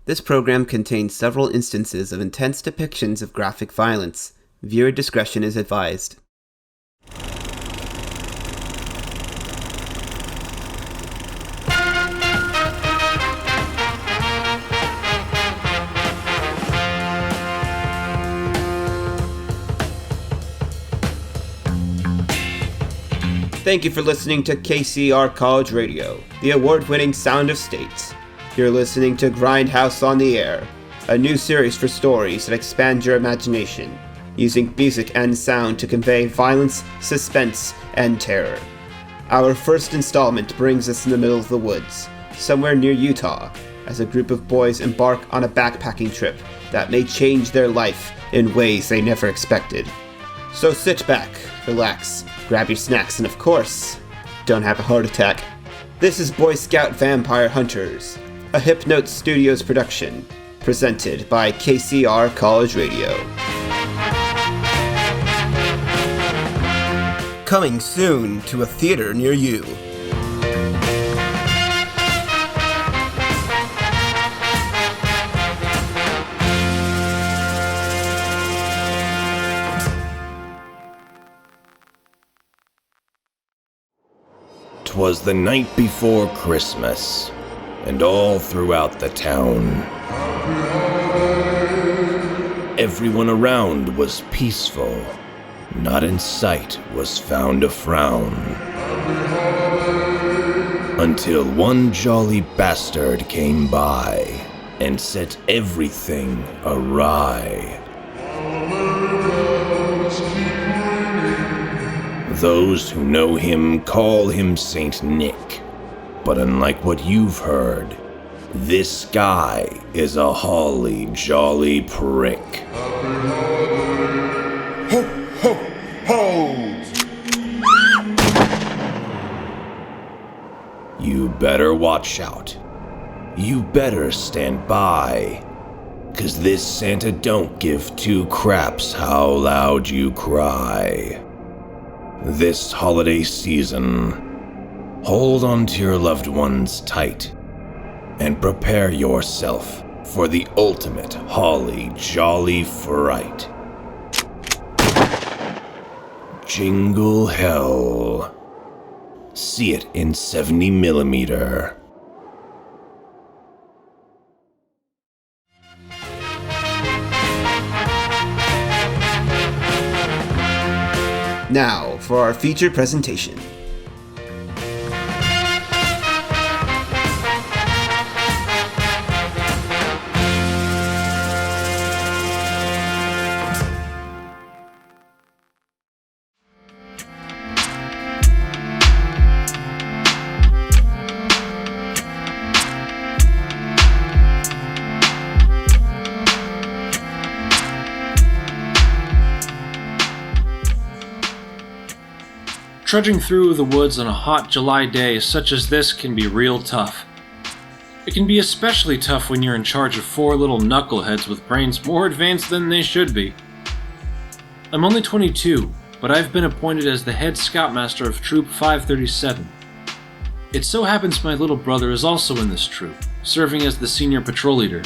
This program contains several instances of intense depictions of graphic violence. Viewer discretion is advised. Thank you for listening to KCR College Radio, the award-winning sound of states. You're listening to Grindhouse on the Air, a new series for stories that expand your imagination, using music and sound to convey violence, suspense, and terror. Our first installment brings us in the middle of the woods, somewhere near Utah, as a group of boys embark on a backpacking trip that may change their life in ways they never expected. So sit back, relax, grab your snacks, and of course, don't have a heart attack. This is Boy Scout Vampire Hunters, a Hypnote Studios production, presented by KCR College Radio. Coming soon to a theater near you. "'Twas the night before Christmas, and all throughout the town, everyone around was peaceful. Not in sight was found a frown, until one jolly bastard came by and set everything awry. Those who know him call him Saint Nick, but unlike what you've heard, this guy is a holly jolly prick. Ho, ho, ho! You better watch out. You better stand by, 'cause this Santa don't give two craps how loud you cry. This holiday season, hold on to your loved ones tight, and prepare yourself for the ultimate holly jolly fright. Jingle hell. See it in 70mm. Now, for our featured presentation. Trudging through the woods on a hot July day such as this can be real tough. It can be especially tough when you're in charge of 4 little knuckleheads with brains more advanced than they should be. I'm only 22, but I've been appointed as the head scoutmaster of Troop 537. It so happens my little brother is also in this troop, serving as the senior patrol leader,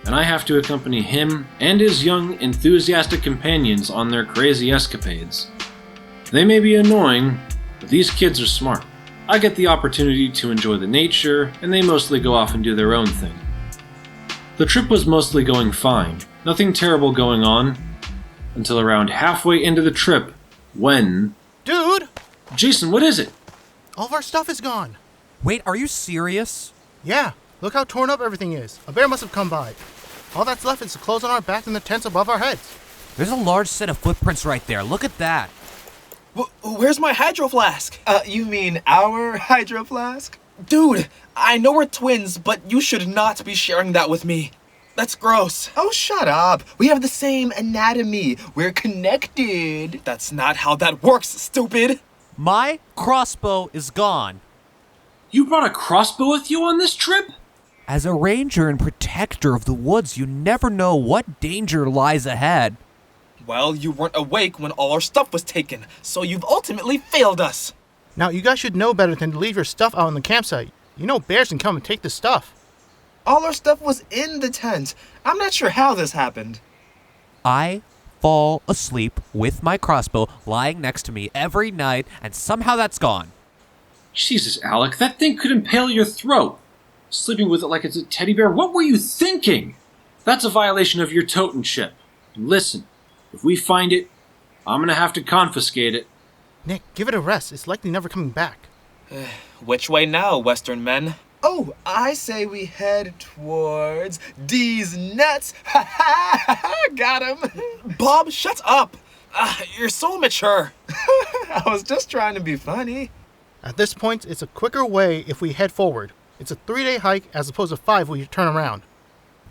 and I have to accompany him and his young, enthusiastic companions on their crazy escapades. They may be annoying, but these kids are smart. I get the opportunity to enjoy the nature, and they mostly go off and do their own thing. The trip was mostly going fine, nothing terrible going on, until around halfway into the trip, when... Dude! Jason, what is it? All of our stuff is gone. Wait, are you serious? Yeah, look how torn up everything is. A bear must have come by. All that's left is the clothes on our backs and the tents above our heads. There's a large set of footprints right there. Look at that. Where's my hydro flask? You mean our hydro flask? Dude, I know we're twins, but you should not be sharing that with me. That's gross. Oh, shut up. We have the same anatomy. We're connected. That's not how that works, stupid. My crossbow is gone. You brought a crossbow with you on this trip? As a ranger and protector of the woods, you never know what danger lies ahead. Well, you weren't awake when all our stuff was taken, so you've ultimately failed us. Now, you guys should know better than to leave your stuff out on the campsite. You know bears can come and take the stuff. All our stuff was in the tent. I'm not sure how this happened. I fall asleep with my crossbow lying next to me every night, and somehow that's gone. Jesus, Alec, that thing could impale your throat. Sleeping with it like it's a teddy bear, what were you thinking? That's a violation of your totemship. And listen, if we find it, I'm gonna have to confiscate it. Nick, give it a rest. It's likely never coming back. Which way now, Western men? Oh, I say we head towards D's nuts. Ha ha! Got him. Bob, shut up. You're so immature. I was just trying to be funny. At this point, it's a quicker way if we head forward. It's a 3-day hike as opposed to 5 when you turn around.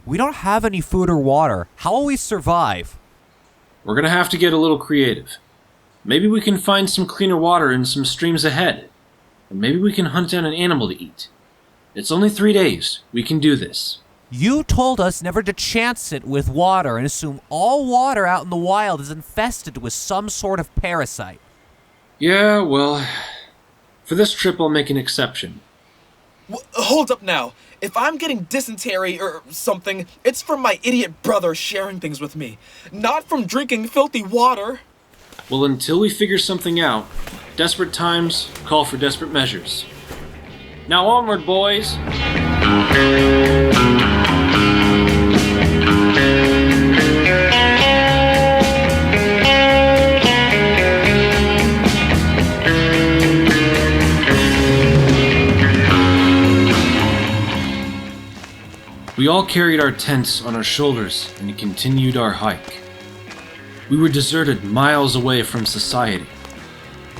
We don't have any food or water. How will we survive? We're gonna have to get a little creative. Maybe we can find some cleaner water in some streams ahead. And maybe we can hunt down an animal to eat. It's only 3 days. We can do this. You told us never to chance it with water and assume all water out in the wild is infested with some sort of parasite. Yeah, well, for this trip I'll make an exception. Hold up now. If I'm getting dysentery or something, it's from my idiot brother sharing things with me, not from drinking filthy water. Well, until we figure something out, desperate times call for desperate measures. Now onward, boys! We all carried our tents on our shoulders and continued our hike. We were deserted miles away from society.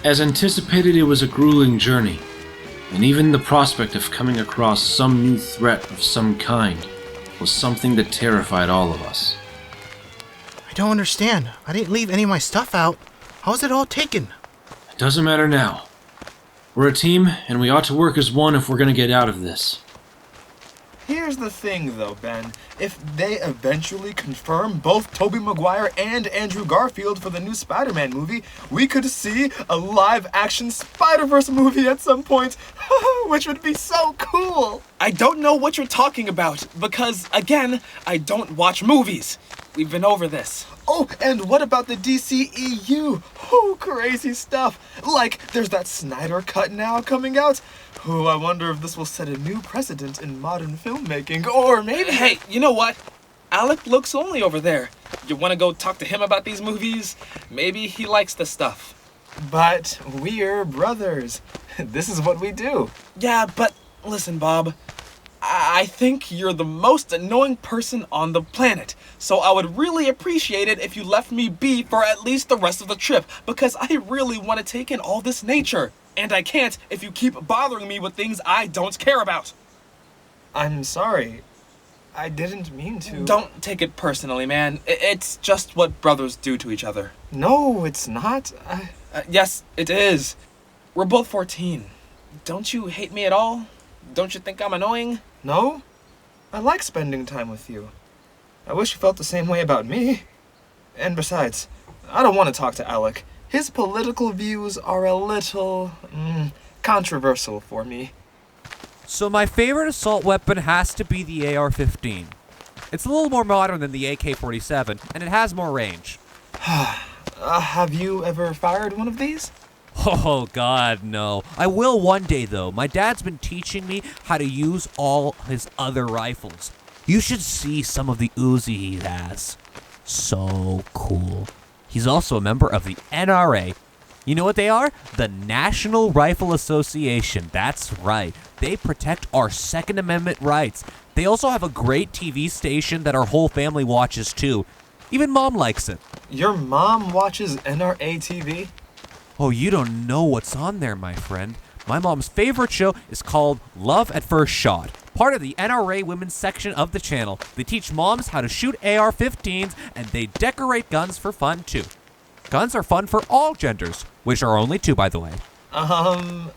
As anticipated, it was a grueling journey, and even the prospect of coming across some new threat of some kind was something that terrified all of us. I don't understand. I didn't leave any of my stuff out. How was it all taken? It doesn't matter now. We're a team, and we ought to work as one if we're going to get out of this. Here's the thing, though, Ben. If they eventually confirm both Tobey Maguire and Andrew Garfield for the new Spider-Man movie, we could see a live-action Spider-Verse movie at some point, which would be so cool. I don't know what you're talking about, because, again, I don't watch movies. We've been over this. Oh, and what about the DCEU? Oh, crazy stuff. Like, there's that Snyder Cut now coming out. Oh, I wonder if this will set a new precedent in modern filmmaking, or maybe... Hey, you know what? Alec looks lonely over there. You want to go talk to him about these movies? Maybe he likes the stuff. But we're brothers. This is what we do. Yeah, but listen, Bob. I think you're the most annoying person on the planet, so I would really appreciate it if you left me be for at least the rest of the trip, because I really want to take in all this nature. And I can't if you keep bothering me with things I don't care about. I'm sorry. I didn't mean to. Don't take it personally, man. It's just what brothers do to each other. No, it's not. Yes, it is. We're both 14. Don't you hate me at all? Don't you think I'm annoying? No. I like spending time with you. I wish you felt the same way about me. And besides, I don't want to talk to Alec. His political views are a little controversial for me. So my favorite assault weapon has to be the AR-15. It's a little more modern than the AK-47, and it has more range. Have you ever fired one of these? Oh, God, no. I will one day, though. My dad's been teaching me how to use all his other rifles. You should see some of the Uzi he has. So cool. He's also a member of the NRA. You know what they are? The National Rifle Association. That's right. They protect our Second Amendment rights. They also have a great TV station that our whole family watches, too. Even Mom likes it. Your mom watches NRA TV? Oh, you don't know what's on there, my friend. My mom's favorite show is called Love at First Shot. Part of the NRA women's section of the channel. They teach moms how to shoot AR-15s, and they decorate guns for fun, too. Guns are fun for all genders, which are only 2, by the way.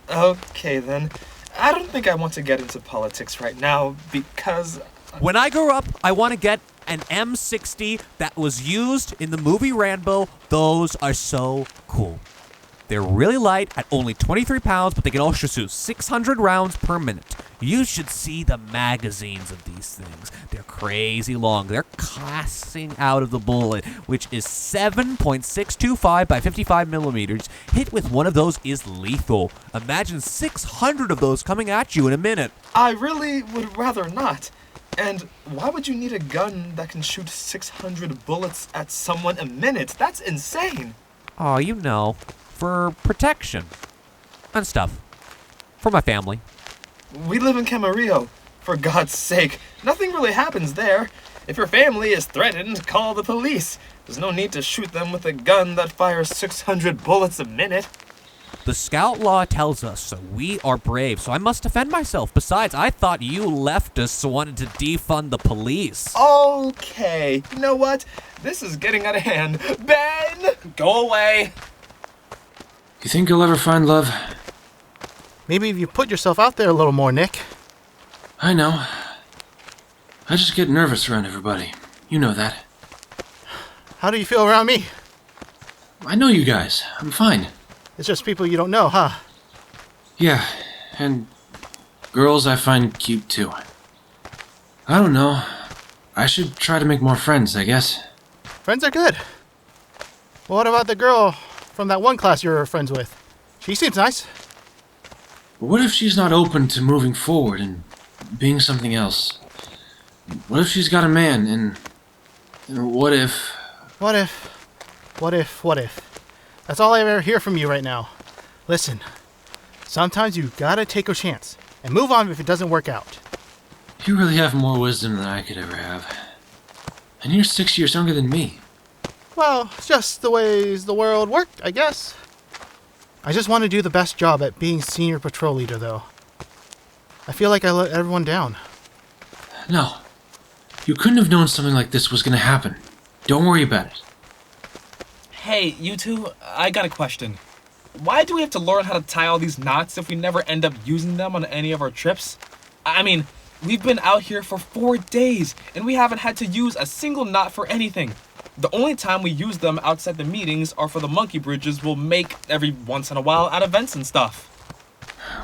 Okay then. I don't think I want to get into politics right now, because... When I grow up, I want to get an M60 that was used in the movie Rambo. Those are so cool. They're really light at only 23 pounds, but they can also shoot 600 rounds per minute. You should see the magazines of these things. They're crazy long. They're classing out of the bullet, which is 7.625 by 55 millimeters. Hit with one of those is lethal. Imagine 600 of those coming at you in a minute. I really would rather not. And why would you need a gun that can shoot 600 bullets at someone a minute? That's insane. Oh, you know, for protection and stuff. For my family. We live in Camarillo. For God's sake, nothing really happens there. If your family is threatened, call the police. There's no need to shoot them with a gun that fires 600 bullets a minute. The scout law tells us so. We are brave, so I must defend myself. Besides, I thought you leftists wanted to defund the police. Okay, you know what? This is getting out of hand. Ben! Go away. You think you'll ever find love? Maybe if you put yourself out there a little more, Nick. I know. I just get nervous around everybody. You know that. How do you feel around me? I know you guys. I'm fine. It's just people you don't know, huh? Yeah, and girls I find cute too. I don't know. I should try to make more friends, I guess. Friends are good. Well, what about the girl from that one class you were friends with? She seems nice. But what if she's not open to moving forward and being something else? What if she's got a man and what if... What if? That's all I ever hear from you right now. Listen, sometimes you gotta take a chance and move on if it doesn't work out. You really have more wisdom than I could ever have. And you're 6 years younger than me. Well, it's just the ways the world worked, I guess. I just want to do the best job at being senior patrol leader, though. I feel like I let everyone down. No. You couldn't have known something like this was going to happen. Don't worry about it. Hey, you two, I got a question. Why do we have to learn how to tie all these knots if we never end up using them on any of our trips? I mean, we've been out here for 4 days, and we haven't had to use a single knot for anything. The only time we use them outside the meetings are for the monkey bridges we'll make every once in a while at events and stuff.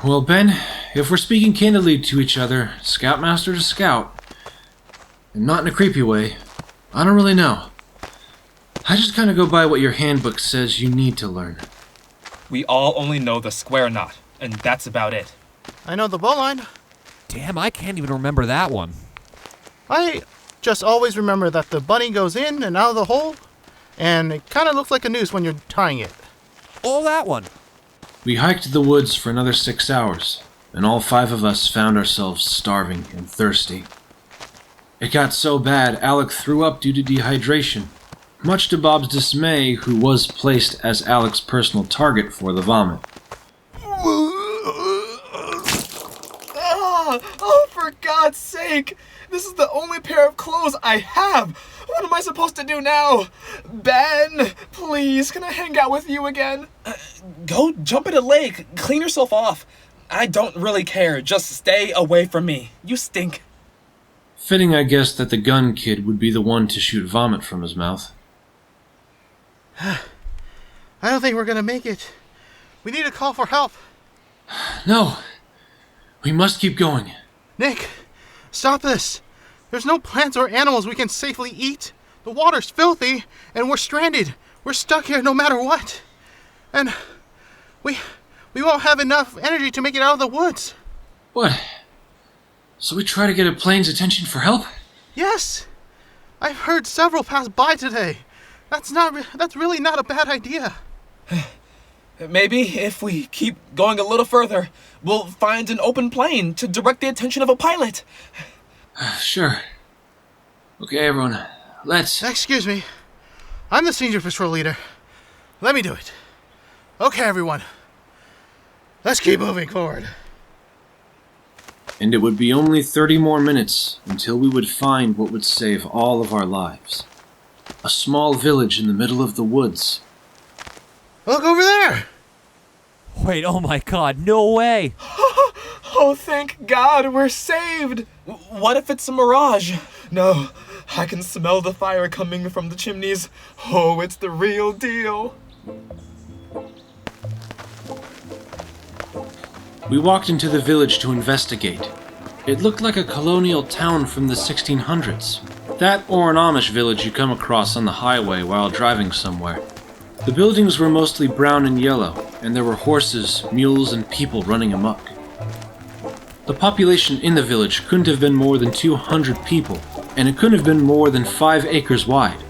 Well, Ben, if we're speaking candidly to each other, scoutmaster to scout, and not in a creepy way, I don't really know. I just kind of go by what your handbook says you need to learn. We all only know the square knot, and that's about it. I know the bowline. Damn, I can't even remember that one. I just always remember that the bunny goes in and out of the hole, and it kind of looks like a noose when you're tying it. Oh, that one. We hiked the woods for another 6 hours, and all 5 of us found ourselves starving and thirsty. It got so bad, Alec threw up due to dehydration, much to Bob's dismay, who was placed as Alec's personal target for the vomit. Oh, for God's sake! This is the only pair of clothes I have! What am I supposed to do now? Ben, please, can I hang out with you again? Go jump in a lake. Clean yourself off. I don't really care. Just stay away from me. You stink. Fitting, I guess, that the gun kid would be the one to shoot vomit from his mouth. I don't think we're gonna make it. We need to call for help. No. We must keep going. Nick, stop this. There's no plants or animals we can safely eat. The water's filthy, and we're stranded. We're stuck here no matter what. And we won't have enough energy to make it out of the woods. What? So we try to get a plane's attention for help? Yes. I've heard several pass by today. That's really not a bad idea. Maybe if we keep going a little further, we'll find an open plane to direct the attention of a pilot. Sure. Okay, everyone. Let's... Excuse me. I'm the senior patrol leader. Let me do it. Okay, everyone. Let's keep moving forward. And it would be only 30 more minutes until we would find what would save all of our lives. A small village in the middle of the woods. Look over there! Wait, oh my god, no way! Oh, thank God, we're saved! What if it's a mirage? No, I can smell the fire coming from the chimneys. Oh, it's the real deal. We walked into the village to investigate. It looked like a colonial town from the 1600s. That or an Amish village you come across on the highway while driving somewhere. The buildings were mostly brown and yellow, and there were horses, mules, and people running amok. The population in the village couldn't have been more than 200 people, and it couldn't have been more than 5 acres wide.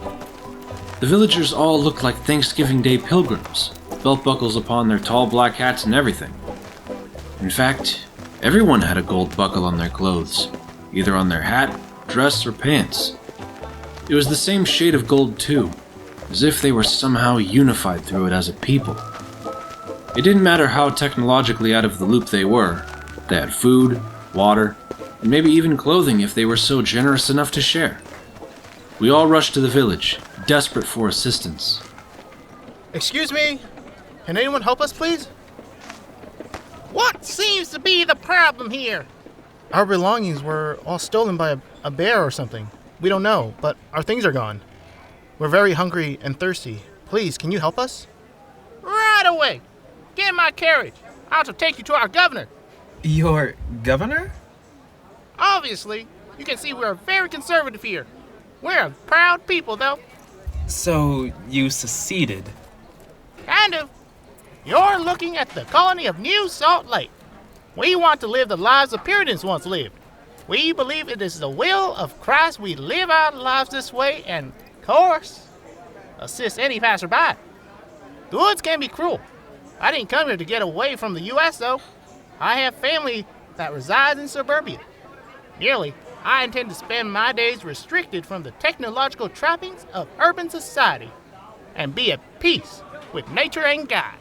The villagers all looked like Thanksgiving Day pilgrims, belt buckles upon their tall black hats and everything. In fact, everyone had a gold buckle on their clothes, either on their hat, dress, or pants. It was the same shade of gold too, as if they were somehow unified through it as a people. It didn't matter how technologically out of the loop they were. They had food, water, and maybe even clothing if they were so generous enough to share. We all rushed to the village, desperate for assistance. Excuse me? Can anyone help us, please? What seems to be the problem here? Our belongings were all stolen by a bear or something. We don't know, but our things are gone. We're very hungry and thirsty. Please, can you help us? Right away. Get in my carriage. I'll take you to our governor. Your governor? Obviously, you can see we're very conservative here. We're a proud people, though. So, you seceded? Kind of. You're looking at the colony of New Salt Lake. We want to live the lives the Puritans once lived. We believe it is the will of Christ we live our lives this way and, of course, assist any passerby. The woods can be cruel. I didn't come here to get away from the U.S., though. I have family that resides in suburbia. Merely, I intend to spend my days restricted from the technological trappings of urban society and be at peace with nature and God.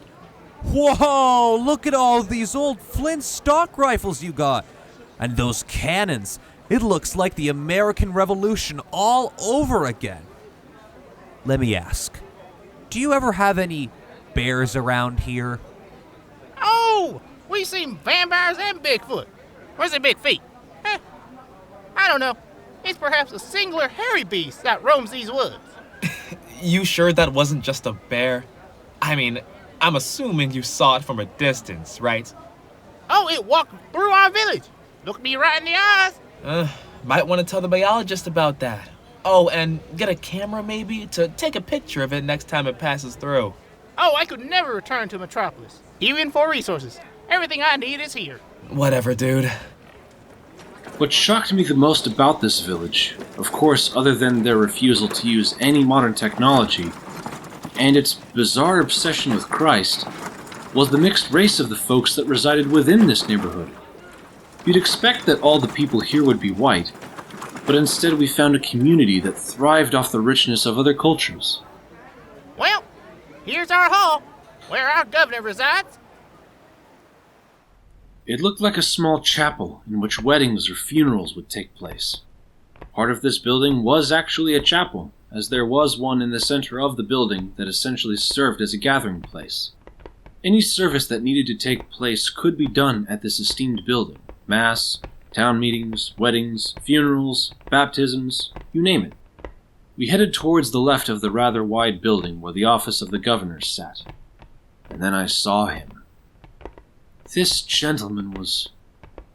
Whoa, look at all these old Flint stock rifles you got. And those cannons. It looks like the American Revolution all over again. Let me ask, do you ever have any bears around here? Oh, we've seen vampires and Bigfoot. Where's the big feet? I don't know. It's perhaps a singular hairy beast that roams these woods. You sure that wasn't just a bear? I mean, I'm assuming you saw it from a distance, right? Oh, it walked through our village. Looked me right in the eyes. Might want to tell the biologist about that. Oh, and get a camera maybe to take a picture of it next time it passes through. Oh, I could never return to Metropolis, even for resources. Everything I need is here. Whatever, dude. What shocked me the most about this village, of course other than their refusal to use any modern technology, and its bizarre obsession with Christ, was the mixed race of the folks that resided within this neighborhood. You'd expect that all the people here would be white, but instead we found a community that thrived off the richness of other cultures. Well, here's our hall, where our governor resides. It looked like a small chapel in which weddings or funerals would take place. Part of this building was actually a chapel, as there was one in the center of the building that essentially served as a gathering place. Any service that needed to take place could be done at this esteemed building. Mass, town meetings, weddings, funerals, baptisms, you name it. We headed towards the left of the rather wide building where the office of the governor sat. And then I saw him. This gentleman was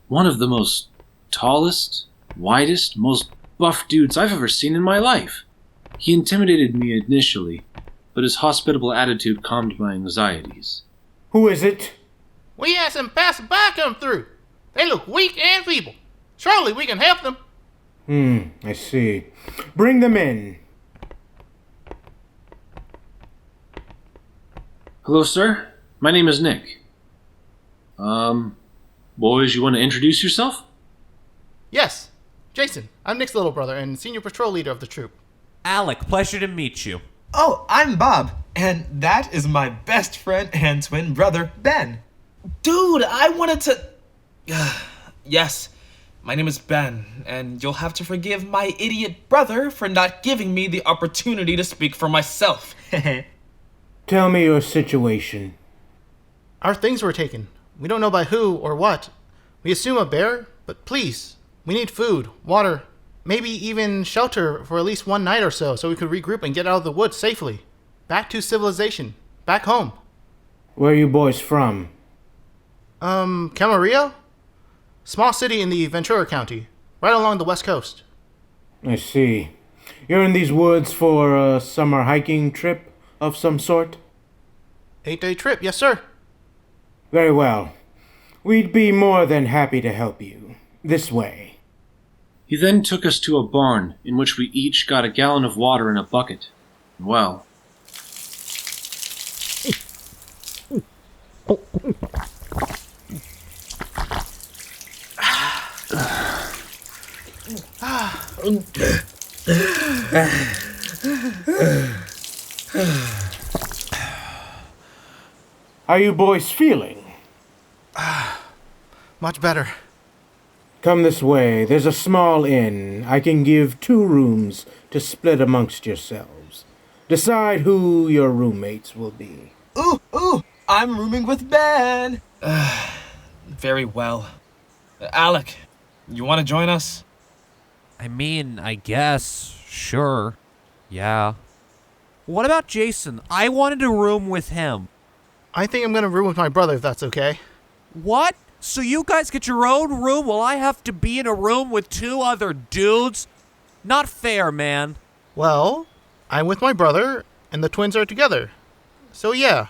one of the most tallest, widest, most buff dudes I've ever seen in my life. He intimidated me initially, but his hospitable attitude calmed my anxieties. Who is it? We had some passerby come through. They look weak and feeble. Surely we can help them. I see. Bring them in. Hello, sir. My name is Nick. Boys, you want to introduce yourself? Yes. Jason, I'm Nick's little brother and senior patrol leader of the troop. Alec, pleasure to meet you. Oh, I'm Bob, and that is my best friend and twin brother, Ben. Dude, I wanted to... Yes, my name is Ben, and you'll have to forgive my idiot brother for not giving me the opportunity to speak for myself. Tell me your situation. Our things were taken. We don't know by who or what. We assume a bear, but please, we need food, water, maybe even shelter for at least one night or so we could regroup and get out of the woods safely. Back to civilization. Back home. Where are you boys from? Camarillo? Small city in the Ventura County, right along the west coast. I see. You're in these woods for a summer hiking trip of some sort? 8-day trip, yes, sir. Very well. We'd be more than happy to help you. This way. He then took us to a barn in which we each got a gallon of water in a bucket. Well, How you boys feeling? Much better. Come this way. There's a small inn. I can give 2 rooms to split amongst yourselves. Decide who your roommates will be. Ooh, I'm rooming with Ben. Very well. Alec, you want to join us? I mean, I guess. Sure. Yeah. What about Jason? I wanted a room with him. I think I'm gonna room with my brother if that's okay. What? So you guys get your own room while I have to be in a room with 2 other dudes? Not fair, man. Well, I'm with my brother, and the twins are together. So yeah,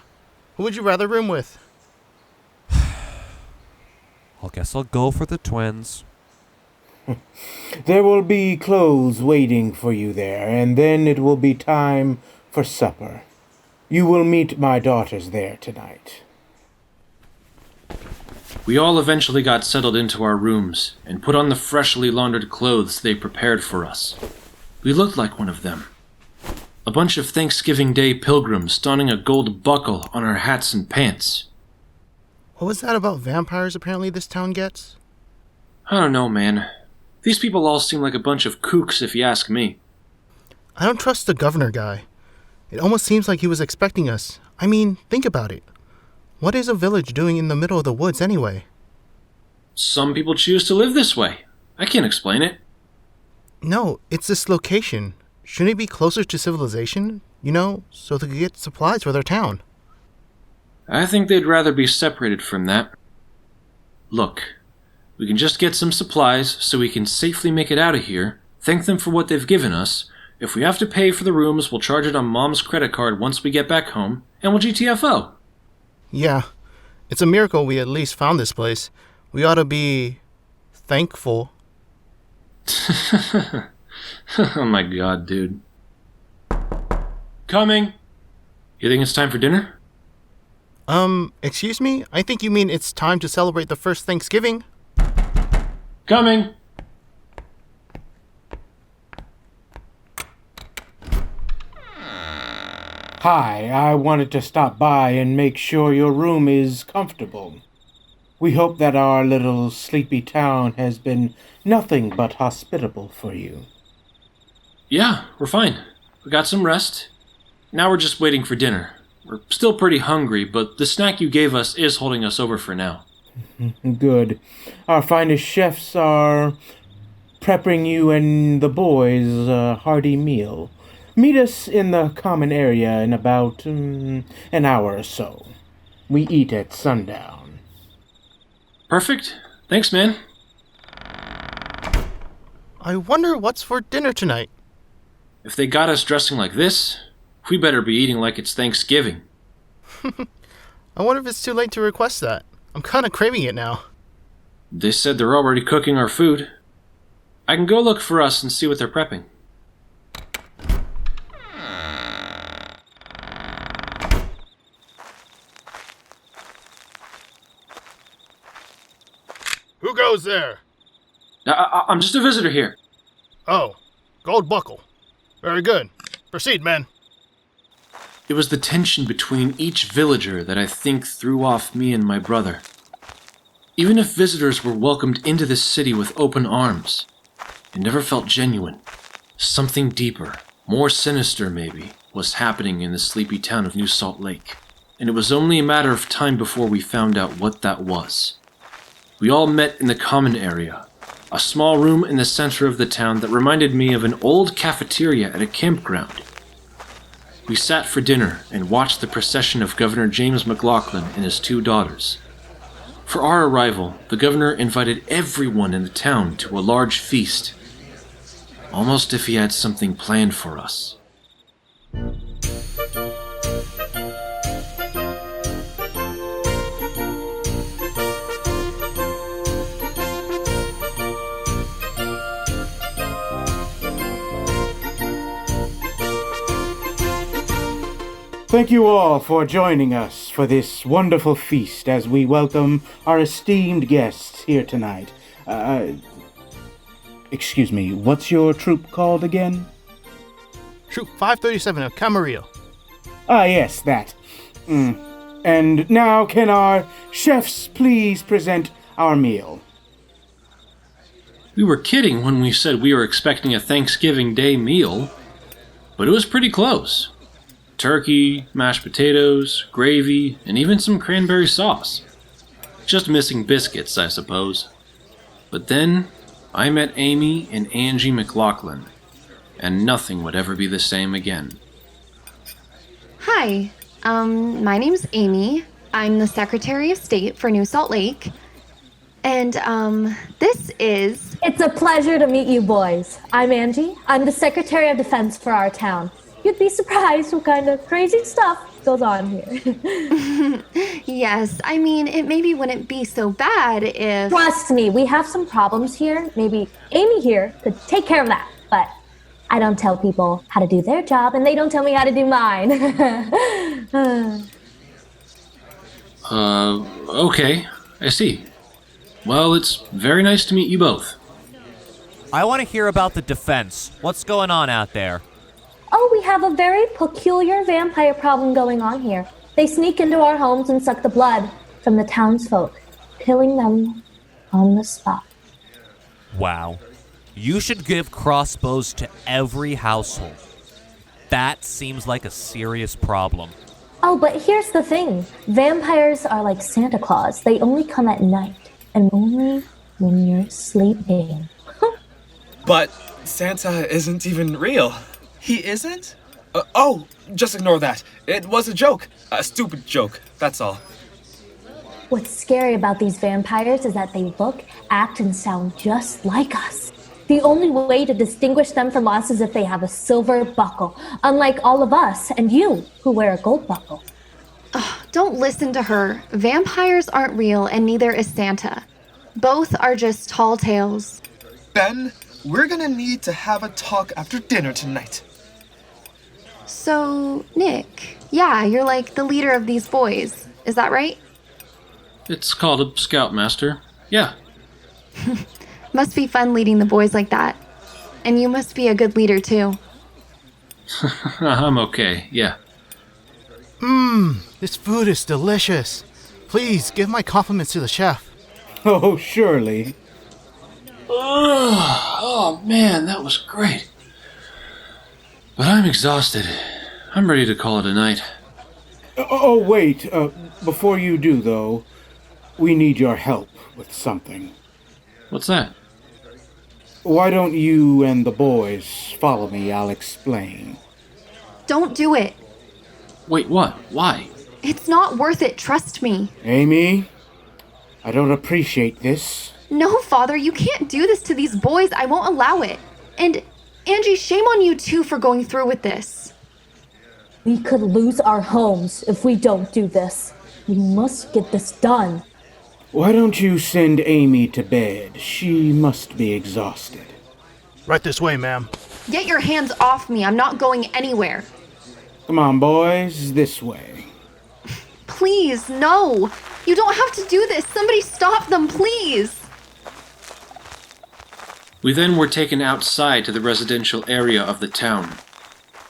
who would you rather room with? I guess I'll go for the twins. There will be clothes waiting for you there, and then it will be time for supper. You will meet my daughters there tonight. we all eventually got settled into our rooms and put on the freshly laundered clothes they prepared for us. We looked like one of them. A bunch of Thanksgiving Day pilgrims donning a gold buckle on our hats and pants. What was that about vampires apparently this town gets? I don't know, man. These people all seem like a bunch of kooks if you ask me. I don't trust the governor guy. It almost seems like he was expecting us. I mean, think about it. What is a village doing in the middle of the woods anyway? Some people choose to live this way. I can't explain it. No, it's this location. Shouldn't it be closer to civilization? You know, so they could get supplies for their town. I think they'd rather be separated from that. Look, we can just get some supplies so we can safely make it out of here, thank them for what they've given us. If we have to pay for the rooms, we'll charge it on Mom's credit card once we get back home, and we'll GTFO. Yeah, it's a miracle we at least found this place. We ought to be thankful. Oh my god, dude. Coming! You think it's time for dinner? Excuse me? I think you mean it's time to celebrate the first Thanksgiving. Coming! Hi, I wanted to stop by and make sure your room is comfortable. We hope that our little sleepy town has been nothing but hospitable for you. Yeah, we're fine. We got some rest. Now we're just waiting for dinner. We're still pretty hungry, but the snack you gave us is holding us over for now. Good. Our finest chefs are prepping you and the boys a hearty meal. Meet us in the common area in about an hour or so. We eat at sundown. Perfect. Thanks, man. I wonder what's for dinner tonight. If they got us dressing like this, we better be eating like it's Thanksgiving. I wonder if it's too late to request that. I'm kind of craving it now. They said they're already cooking our food. I can go look for us and see what they're prepping. Who goes there? I'm just a visitor here. Oh, gold buckle. Very good. Proceed, men. It was the tension between each villager that I think threw off me and my brother. Even if visitors were welcomed into this city with open arms, it never felt genuine. Something deeper, more sinister maybe, was happening in the sleepy town of New Salt Lake, and it was only a matter of time before we found out what that was. We all met in the common area, a small room in the center of the town that reminded me of an old cafeteria at a campground. We sat for dinner and watched the procession of Governor James McLaughlin and his 2 daughters. For our arrival, the governor invited everyone in the town to a large feast. Almost if he had something planned for us. Thank you all for joining us for this wonderful feast as we welcome our esteemed guests here tonight. Excuse me, what's your troop called again? Troop 537 of Camarillo. Ah, yes, that. And now can our chefs please present our meal? We were kidding when we said we were expecting a Thanksgiving Day meal, but it was pretty close. Turkey, mashed potatoes, gravy, and even some cranberry sauce. Just missing biscuits, I suppose. But then, I met Amy and Angie McLaughlin, and nothing would ever be the same again. Hi, my name's Amy. I'm the Secretary of State for New Salt Lake. And, this is... It's a pleasure to meet you boys. I'm Angie. I'm the Secretary of Defense for our town. You'd be surprised what kind of crazy stuff goes on here. Yes, I mean, it maybe wouldn't be so bad if... Trust me, we have some problems here. Maybe Amy here could take care of that. But I don't tell people how to do their job, and they don't tell me how to do mine. Okay, I see. Well, it's very nice to meet you both. I want to hear about the defense. What's going on out there? Oh, we have a very peculiar vampire problem going on here. They sneak into our homes and suck the blood from the townsfolk, killing them on the spot. Wow. You should give crossbows to every household. That seems like a serious problem. Oh, but here's the thing. Vampires are like Santa Claus. They only come at night, and only when you're sleeping. But Santa isn't even real. He isn't? Just ignore that. It was a joke. A stupid joke, that's all. What's scary about these vampires is that they look, act, and sound just like us. The only way to distinguish them from us is if they have a silver buckle, unlike all of us and you, who wear a gold buckle. Don't listen to her. Vampires aren't real, and neither is Santa. Both are just tall tales. Ben, we're gonna need to have a talk after dinner tonight. So, Nick, yeah, you're like the leader of these boys. Is that right? It's called a scoutmaster. Yeah. Must be fun leading the boys like that. And you must be a good leader, too. I'm okay, yeah. This food is delicious. Please, give my compliments to the chef. Oh, surely. Oh, man, that was great. But I'm exhausted. I'm ready to call it a night. Oh, wait. Before you do, though, we need your help with something. What's that? Why don't you and the boys follow me? I'll explain. Don't do it. Wait, what? Why? It's not worth it, trust me. Amy, I don't appreciate this. No, Father, you can't do this to these boys. I won't allow it. And, Angie, shame on you, too, for going through with this. We could lose our homes if we don't do this. We must get this done. Why don't you send Amy to bed? She must be exhausted. Right this way, ma'am. Get your hands off me. I'm not going anywhere. Come on, boys, this way. Please, no. You don't have to do this. Somebody stop them, please. We then were taken outside to the residential area of the town,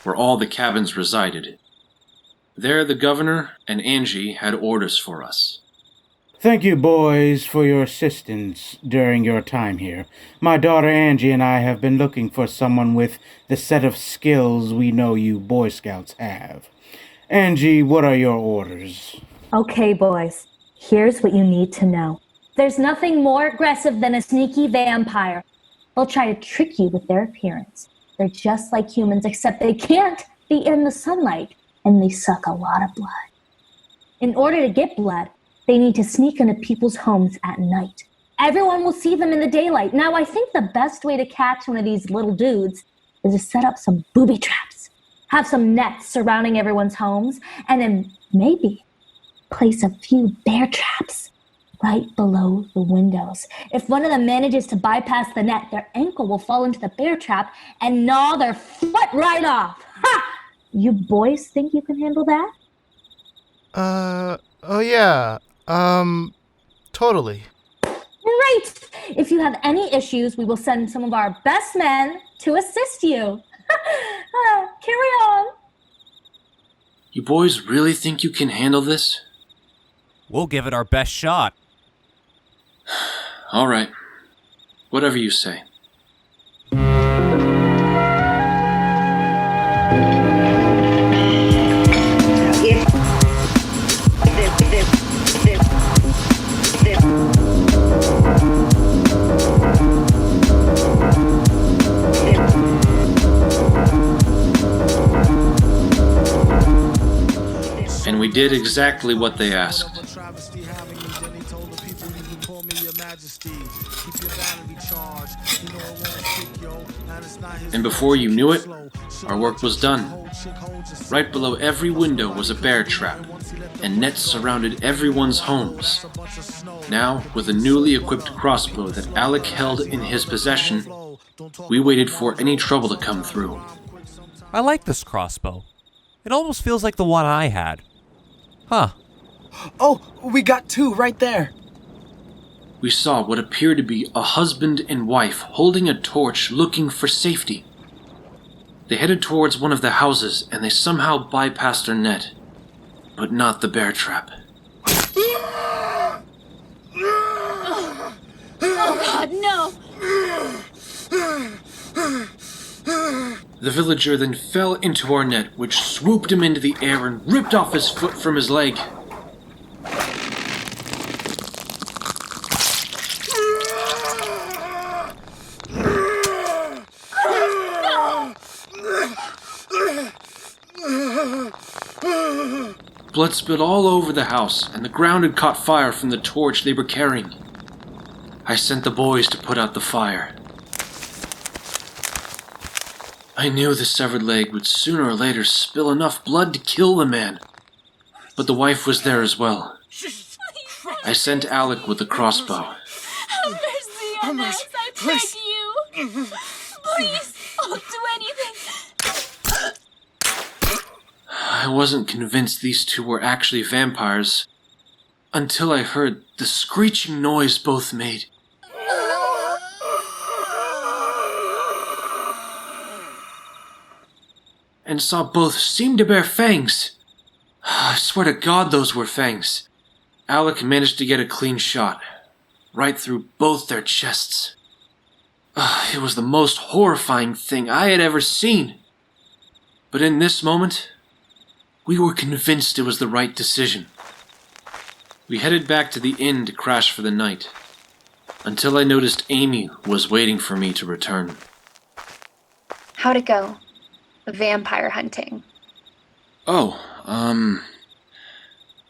where all the cabins resided. There the governor and Angie had orders for us. Thank you, boys, for your assistance during your time here. My daughter Angie and I have been looking for someone with the set of skills we know you Boy Scouts have. Angie, what are your orders? Okay, boys. Here's what you need to know. There's nothing more aggressive than a sneaky vampire. They'll try to trick you with their appearance. They're just like humans, except they can't be in the sunlight, and they suck a lot of blood. In order to get blood, They need to sneak into people's homes at night. Everyone will see them in the daylight. Now, I think the best way to catch one of these little dudes is to set up some booby traps, have some nets surrounding everyone's homes, and then maybe place a few bear traps right below the windows. If one of them manages to bypass the net, their ankle will fall into the bear trap and gnaw their foot right off. Ha! You boys think you can handle that? Oh yeah. Totally. Great! If you have any issues, we will send some of our best men to assist you. Carry on. You boys really think you can handle this? We'll give it our best shot. All right. Whatever you say. And we did exactly what they asked. And before you knew it, our work was done. Right below every window was a bear trap, and nets surrounded everyone's homes. Now, with a newly equipped crossbow that Alec held in his possession, we waited for any trouble to come through. I like this crossbow. It almost feels like the one I had. Huh. Oh, we got two right there. We saw what appeared to be a husband and wife holding a torch looking for safety. They headed towards one of the houses and they somehow bypassed our net, but not the bear trap. Oh God, no! The villager then fell into our net, which swooped him into the air and ripped off his foot from his leg. Blood spilled all over the house, and the ground had caught fire from the torch they were carrying. I sent the boys to put out the fire. I knew the severed leg would sooner or later spill enough blood to kill the man, but the wife was there as well. I sent Alec with the crossbow. Have mercy on us, I beg you! Please, I'll do anything! I wasn't convinced these two were actually vampires until I heard the screeching noise both made. And saw both seem to bear fangs. I swear to God those were fangs. Alec managed to get a clean shot, right through both their chests. It was the most horrifying thing I had ever seen. But in this moment, we were convinced it was the right decision. We headed back to the inn to crash for the night, until I noticed Amy was waiting for me to return. How'd it go? Vampire hunting. Oh,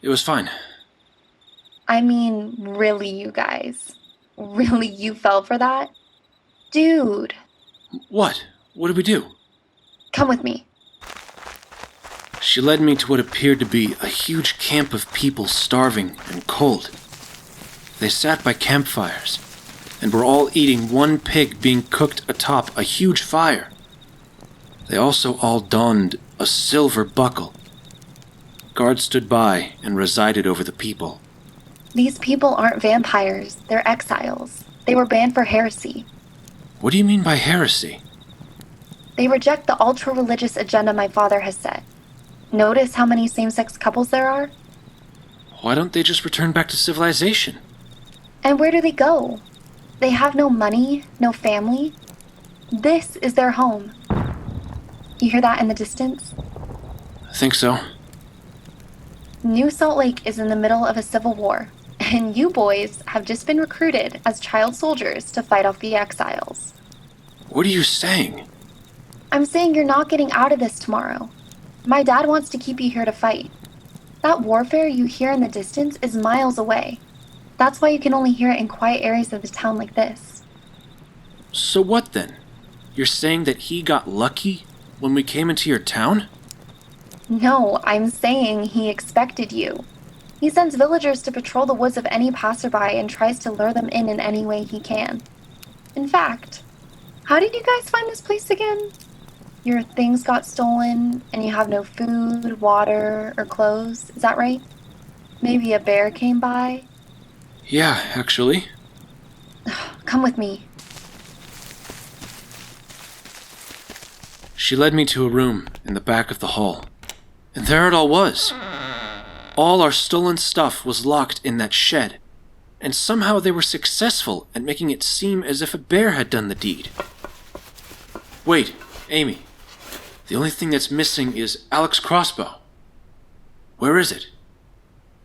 it was fine. I mean, really, you guys? Really, you fell for that? Dude. What? What did we do? Come with me. She led me to what appeared to be a huge camp of people starving and cold. They sat by campfires and were all eating one pig being cooked atop a huge fire. They also all donned a silver buckle. Guards stood by and resided over the people. These people aren't vampires, they're exiles. They were banned for heresy. What do you mean by heresy? They reject the ultra-religious agenda my father has set. Notice how many same-sex couples there are? Why don't they just return back to civilization? And where do they go? They have no money, no family. This is their home. You hear that in the distance? I think so. New Salt Lake is in the middle of a civil war, and you boys have just been recruited as child soldiers to fight off the exiles. What are you saying? I'm saying you're not getting out of this tomorrow. My dad wants to keep you here to fight. That warfare you hear in the distance is miles away. That's why you can only hear it in quiet areas of the town like this. So what then? You're saying that he got lucky when we came into your town? No, I'm saying he expected you. He sends villagers to patrol the woods of any passerby and tries to lure them in any way he can. In fact, how did you guys find this place again? Your things got stolen, and you have no food, water, or clothes, is that right? Maybe a bear came by? Yeah, actually. Come with me. She led me to a room in the back of the hall. And there it all was. All our stolen stuff was locked in that shed. And somehow they were successful at making it seem as if a bear had done the deed. Wait, Amy. The only thing that's missing is Alec's crossbow. Where is it?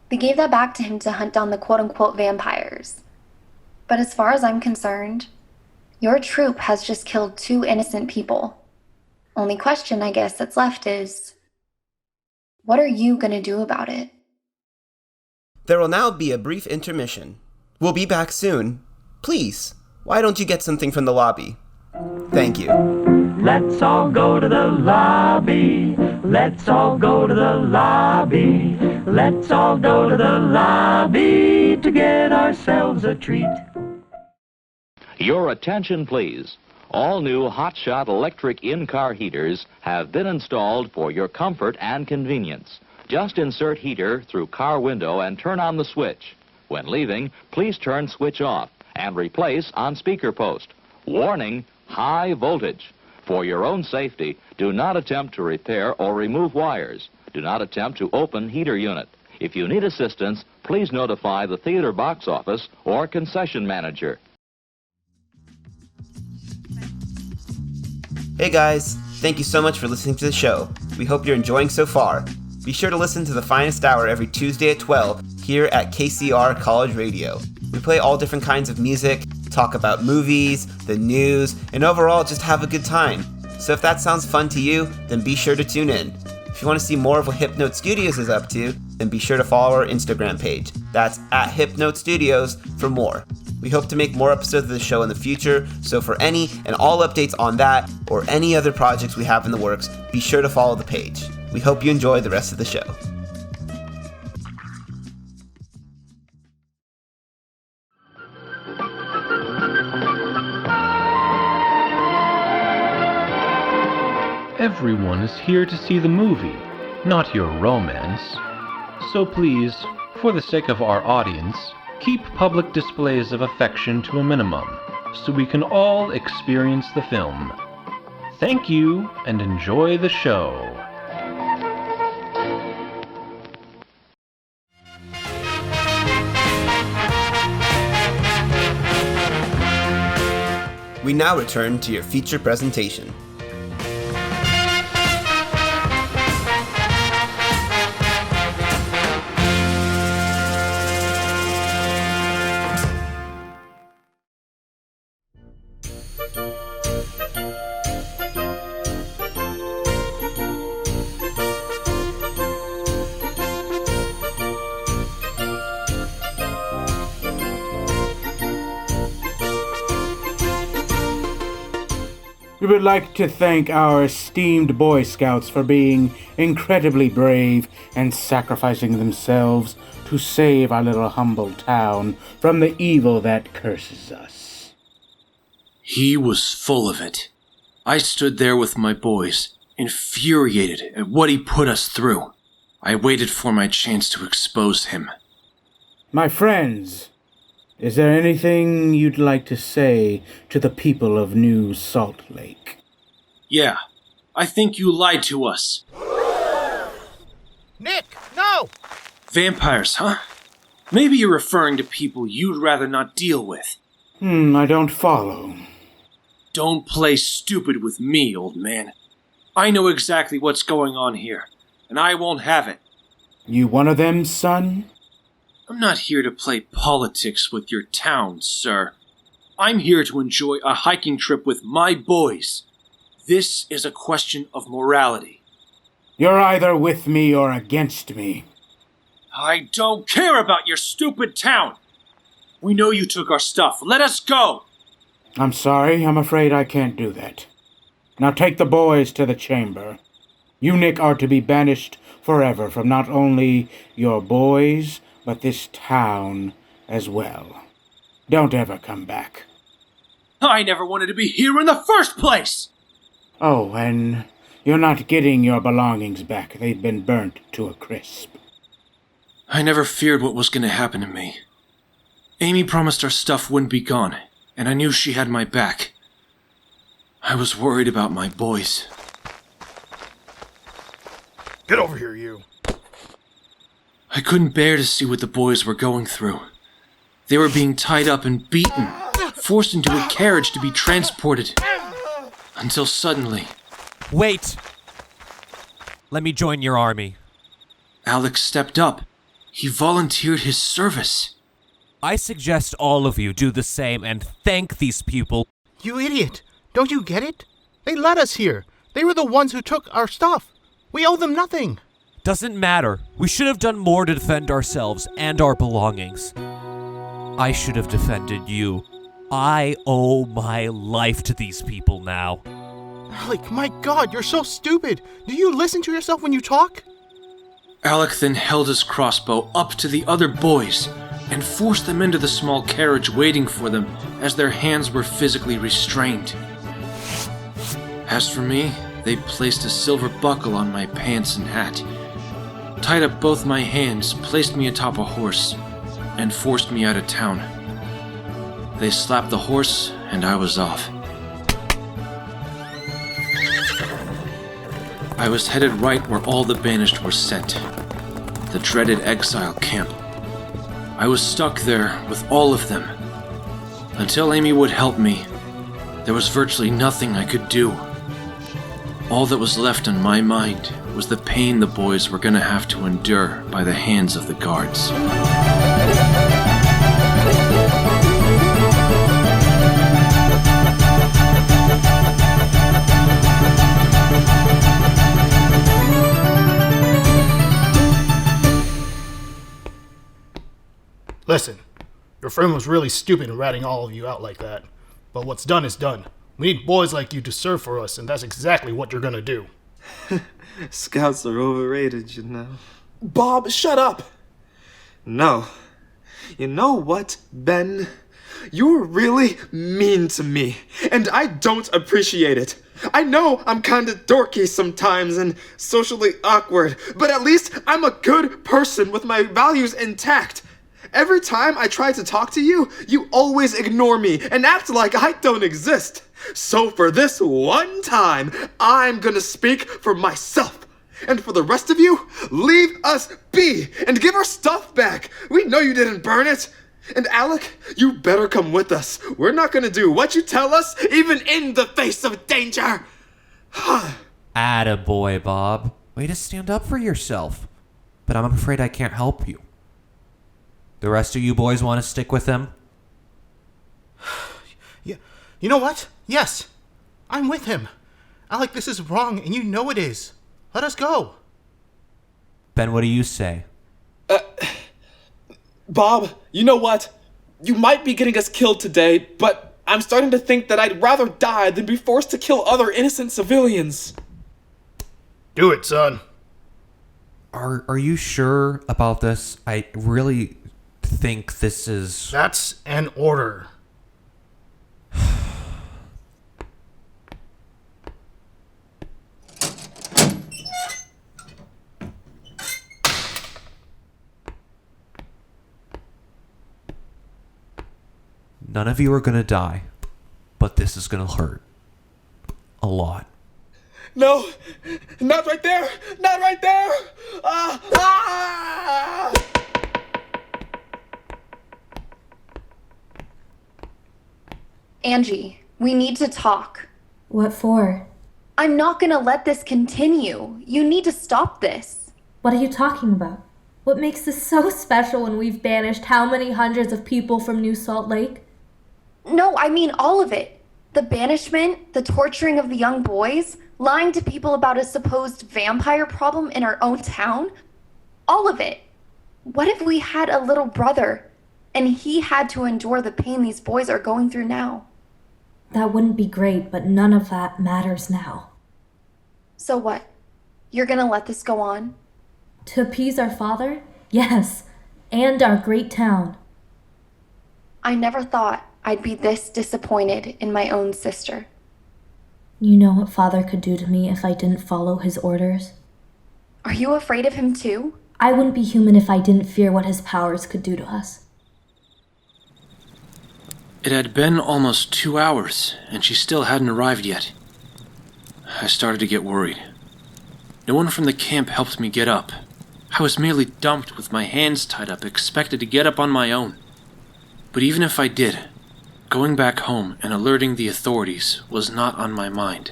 They gave that back to him to hunt down the quote-unquote vampires. But as far as I'm concerned, your troop has just killed 2 innocent people. Only question, I guess, that's left is, what are you gonna do about it? There will now be a brief intermission. We'll be back soon. Please, why don't you get something from the lobby? Thank you. Let's all go to the lobby. Let's all go to the lobby. Let's all go to the lobby to get ourselves a treat. Your attention, please. All new hotshot electric in-car heaters have been installed for your comfort and convenience. Just insert heater through car window and turn on the switch. When leaving, please turn switch off and replace on speaker post. Warning, high voltage. For your own safety, do not attempt to repair or remove wires. Do not attempt to open heater unit. If you need assistance, please notify the theater box office or concession manager. Hey guys, thank you so much for listening to the show. We hope you're enjoying so far. Be sure to listen to The Finest Hour every Tuesday at 12 here at KCR College Radio. We play all different kinds of music, talk about movies, the news, and overall just have a good time. So if that sounds fun to you, then be sure to tune in. If you want to see more of what Hypnote Studios is up to, then be sure to follow our Instagram page. That's at Hypnote Studios for more. We hope to make more episodes of the show in the future, so for any and all updates on that or any other projects we have in the works, be sure to follow the page. We hope you enjoy the rest of the show. Everyone is here to see the movie, not your romance. So please, for the sake of our audience, keep public displays of affection to a minimum, so we can all experience the film. Thank you, and enjoy the show. We now return to your feature presentation. We would like to thank our esteemed Boy Scouts for being incredibly brave and sacrificing themselves to save our little humble town from the evil that curses us. He was full of it. I stood there with my boys, infuriated at what he put us through. I waited for my chance to expose him. My friends, is there anything you'd like to say to the people of New Salt Lake? Yeah, I think you lied to us. Nick, no! Vampires, huh? Maybe you're referring to people you'd rather not deal with. I don't follow. Don't play stupid with me, old man. I know exactly what's going on here, and I won't have it. You one of them, son? I'm not here to play politics with your town, sir. I'm here to enjoy a hiking trip with my boys. This is a question of morality. You're either with me or against me. I don't care about your stupid town. We know you took our stuff. Let us go. I'm sorry, I'm afraid I can't do that. Now take the boys to the chamber. You, Nick, are to be banished forever from not only your boys, but this town as well. Don't ever come back. I never wanted to be here in the first place! Oh, and you're not getting your belongings back. They've been burnt to a crisp. I never feared what was going to happen to me. Amy promised our stuff wouldn't be gone, and I knew she had my back. I was worried about my boys. Get over here, you. I couldn't bear to see what the boys were going through. They were being tied up and beaten, forced into a carriage to be transported. Until suddenly... Wait! Let me join your army. Alex stepped up. He volunteered his service. I suggest all of you do the same and thank these people. You idiot! Don't you get it? They let us here. They were the ones who took our stuff. We owe them nothing. Doesn't matter. We should have done more to defend ourselves and our belongings. I should have defended you. I owe my life to these people now. Alec, my God, you're so stupid. Do you listen to yourself when you talk? Alec then held his crossbow up to the other boys and forced them into the small carriage waiting for them as their hands were physically restrained. As for me, they placed a silver buckle on my pants and hat, tied up both my hands, placed me atop a horse, and forced me out of town. They slapped the horse, and I was off. I was headed right where all the banished were sent, the dreaded exile camp. I was stuck there with all of them. Until Amy would help me, there was virtually nothing I could do. All that was left on my mind was the pain the boys were going to have to endure by the hands of the guards. Listen, your friend was really stupid in ratting all of you out like that. But what's done is done. We need boys like you to serve for us, and that's exactly what you're gonna do. Scouts are overrated, you know. Bob, shut up! No. You know what, Ben? You're really mean to me, and I don't appreciate it. I know I'm kinda dorky sometimes and socially awkward, but at least I'm a good person with my values intact. Every time I try to talk to you, you always ignore me and act like I don't exist. So for this one time, I'm gonna speak for myself. And for the rest of you, leave us be and give our stuff back. We know you didn't burn it. And Alec, you better come with us. We're not gonna do what you tell us, even in the face of danger. Attaboy, Bob. Way to stand up for yourself. But I'm afraid I can't help you. The rest of you boys want to stick with them? Yeah, you know what? Yes, I'm with him. Alec, this is wrong, and you know it is. Let us go. Ben, what do you say? Bob, you know what? You might be getting us killed today, but I'm starting to think that I'd rather die than be forced to kill other innocent civilians. Do it, son. Are you sure about this? I really think this is... That's an order. None of you are gonna die, but this is gonna hurt. A lot. No! Not right there! Not right there! Ah! Angie, we need to talk. What for? I'm not gonna let this continue. You need to stop this. What are you talking about? What makes this so special when we've banished how many hundreds of people from New Salt Lake? No, I mean all of it. The banishment, the torturing of the young boys, lying to people about a supposed vampire problem in our own town. All of it. What if we had a little brother, and he had to endure the pain these boys are going through now? That wouldn't be great, but none of that matters now. So what? You're gonna let this go on? To appease our father? Yes, and our great town. I never thought I'd be this disappointed in my own sister. You know what father could do to me if I didn't follow his orders? Are you afraid of him too? I wouldn't be human if I didn't fear what his powers could do to us. It had been almost 2 hours, and she still hadn't arrived yet. I started to get worried. No one from the camp helped me get up. I was merely dumped with my hands tied up, expected to get up on my own. But even if I did, going back home and alerting the authorities was not on my mind.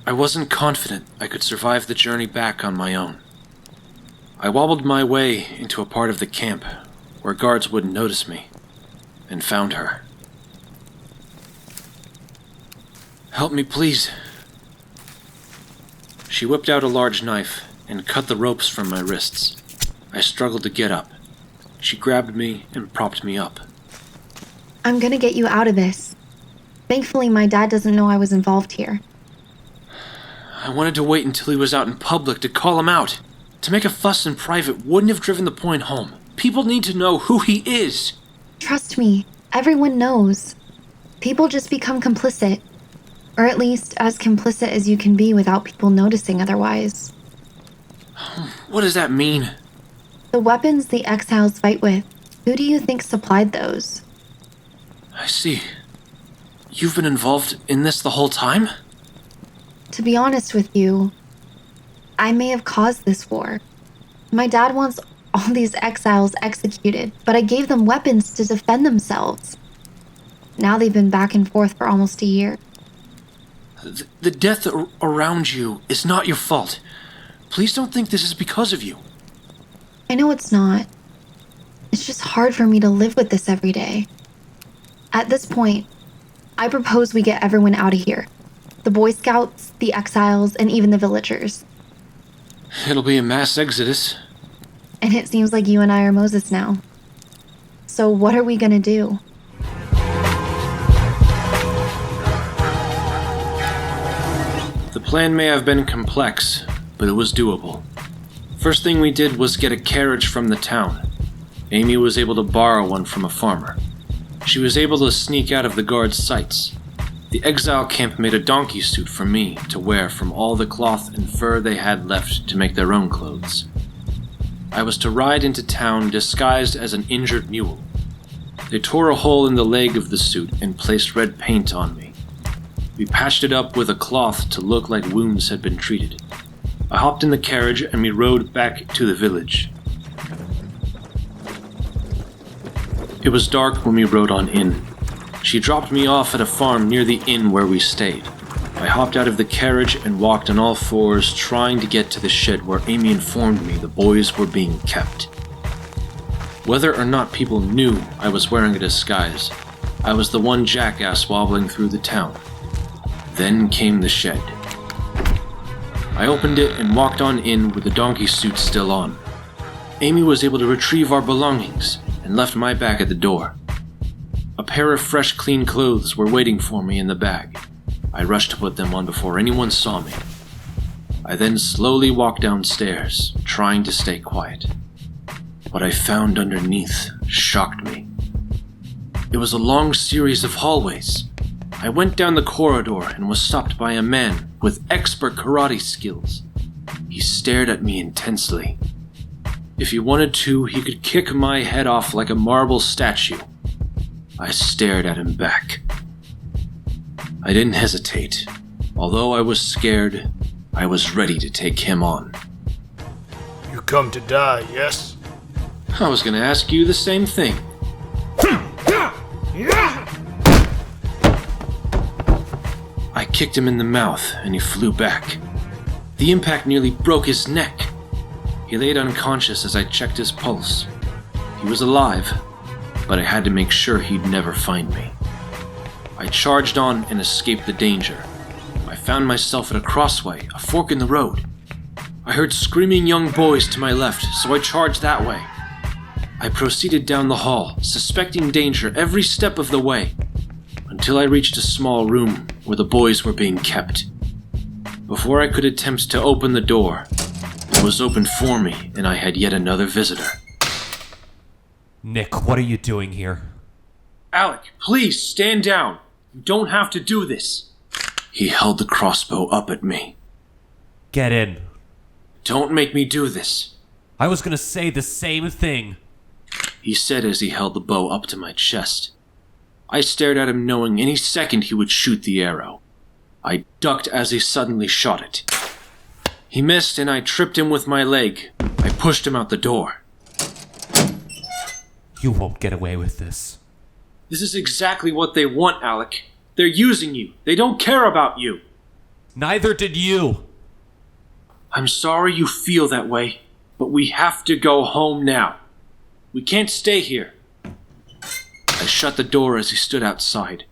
I wasn't confident I could survive the journey back on my own. I wobbled my way into a part of the camp where guards wouldn't notice me, and found her. "Help me, please." She whipped out a large knife and cut the ropes from my wrists. I struggled to get up. She grabbed me and propped me up. I'm gonna get you out of this. Thankfully, my dad doesn't know I was involved here. I wanted to wait until he was out in public to call him out. To make a fuss in private wouldn't have driven the point home. People need to know who he is. Trust me, everyone knows. People just become complicit. Or at least as complicit as you can be without people noticing otherwise. What does that mean? The weapons the exiles fight with, who do you think supplied those? I see. You've been involved in this the whole time? To be honest with you, I may have caused this war. My dad wants all these exiles executed, but I gave them weapons to defend themselves. Now they've been back and forth for almost a year. The death around you is not your fault. Please don't think this is because of you. I know it's not. It's just hard for me to live with this every day. At this point, I propose we get everyone out of here. The Boy Scouts, the exiles, and even the villagers. It'll be a mass exodus. And it seems like you and I are Moses now. So what are we gonna do? The plan may have been complex, but it was doable. First thing we did was get a carriage from the town. Amy was able to borrow one from a farmer. She was able to sneak out of the guard's sights. The exile camp made a donkey suit for me to wear from all the cloth and fur they had left to make their own clothes. I was to ride into town disguised as an injured mule. They tore a hole in the leg of the suit and placed red paint on me. We patched it up with a cloth to look like wounds had been treated. I hopped in the carriage and we rode back to the village. It was dark when we rode on in. She dropped me off at a farm near the inn where we stayed. I hopped out of the carriage and walked on all fours, trying to get to the shed where Amy informed me the boys were being kept. Whether or not people knew I was wearing a disguise, I was the one jackass wobbling through the town. Then came the shed. I opened it and walked on in with the donkey suit still on. Amy was able to retrieve our belongings and left my bag at the door. A pair of fresh, clean clothes were waiting for me in the bag. I rushed to put them on before anyone saw me. I then slowly walked downstairs, trying to stay quiet. What I found underneath shocked me. It was a long series of hallways. I went down the corridor and was stopped by a man with expert karate skills. He stared at me intensely. If he wanted to, he could kick my head off like a marble statue. I stared at him back. I didn't hesitate. Although I was scared, I was ready to take him on. You come to die, yes? I was going to ask you the same thing. I kicked him in the mouth and he flew back. The impact nearly broke his neck. He laid unconscious as I checked his pulse. He was alive, but I had to make sure he'd never find me. I charged on and escaped the danger. I found myself at a crossway, a fork in the road. I heard screaming young boys to my left, so I charged that way. I proceeded down the hall, suspecting danger every step of the way, until I reached a small room where the boys were being kept. Before I could attempt to open the door, it was opened for me and I had yet another visitor. Nick, what are you doing here? Alec, please stand down. You don't have to do this. He held the crossbow up at me. Get in. Don't make me do this. I was gonna say the same thing. He said as he held the bow up to my chest. I stared at him knowing any second he would shoot the arrow. I ducked as he suddenly shot it. He missed and I tripped him with my leg. I pushed him out the door. You won't get away with this. This is exactly what they want, Alec. They're using you. They don't care about you. Neither did you. I'm sorry you feel that way, but we have to go home now. We can't stay here. I shut the door as he stood outside.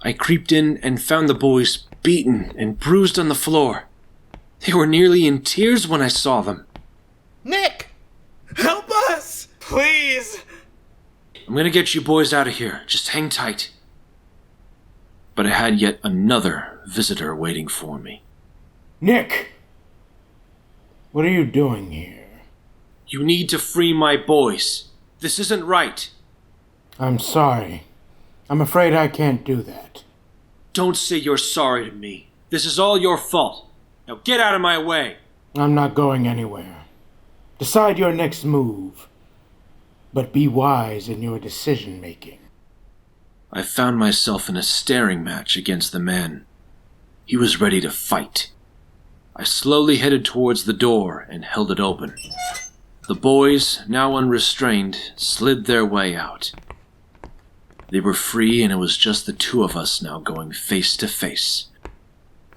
I creeped in and found the boys beaten and bruised on the floor. They were nearly in tears when I saw them. Nick! Help us! Please! I'm gonna get you boys out of here. Just hang tight. But I had yet another visitor waiting for me. Nick! What are you doing here? You need to free my boys. This isn't right. I'm sorry. I'm afraid I can't do that. Don't say you're sorry to me. This is all your fault. Now get out of my way. I'm not going anywhere. Decide your next move. But be wise in your decision-making. I found myself in a staring match against the man. He was ready to fight. I slowly headed towards the door and held it open. The boys, now unrestrained, slid their way out. They were free and it was just the two of us now going face to face.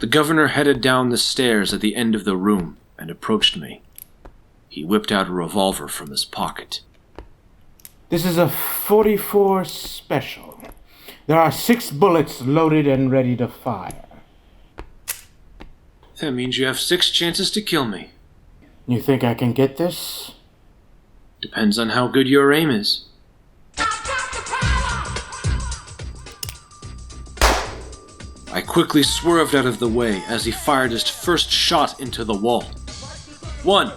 The governor headed down the stairs at the end of the room and approached me. He whipped out a revolver from his pocket. This is a .44 special. There are 6 bullets loaded and ready to fire. That means you have 6 chances to kill me. You think I can get this? Depends on how good your aim is. I quickly swerved out of the way as he fired his first shot into the wall. 1.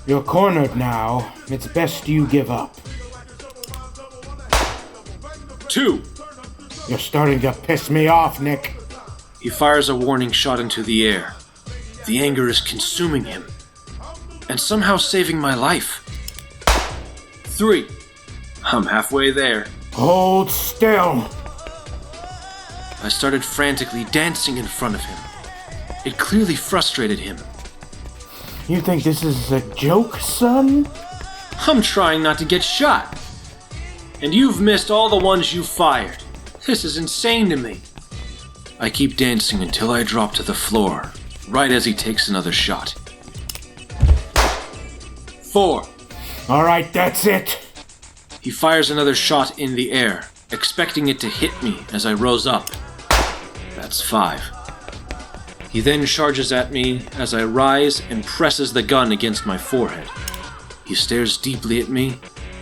You're cornered now. It's best you give up. 2. You're starting to piss me off, Nick. He fires a warning shot into the air. The anger is consuming him, and somehow saving my life. 3. I'm halfway there. Hold still. I started frantically dancing in front of him. It clearly frustrated him. You think this is a joke, son? I'm trying not to get shot. And you've missed all the ones you fired. This is insane to me. I keep dancing until I drop to the floor, right as he takes another shot. 4. All right, that's it. He fires another shot in the air, expecting it to hit me as I rose up. That's 5. He then charges at me as I rise and presses the gun against my forehead. He stares deeply at me,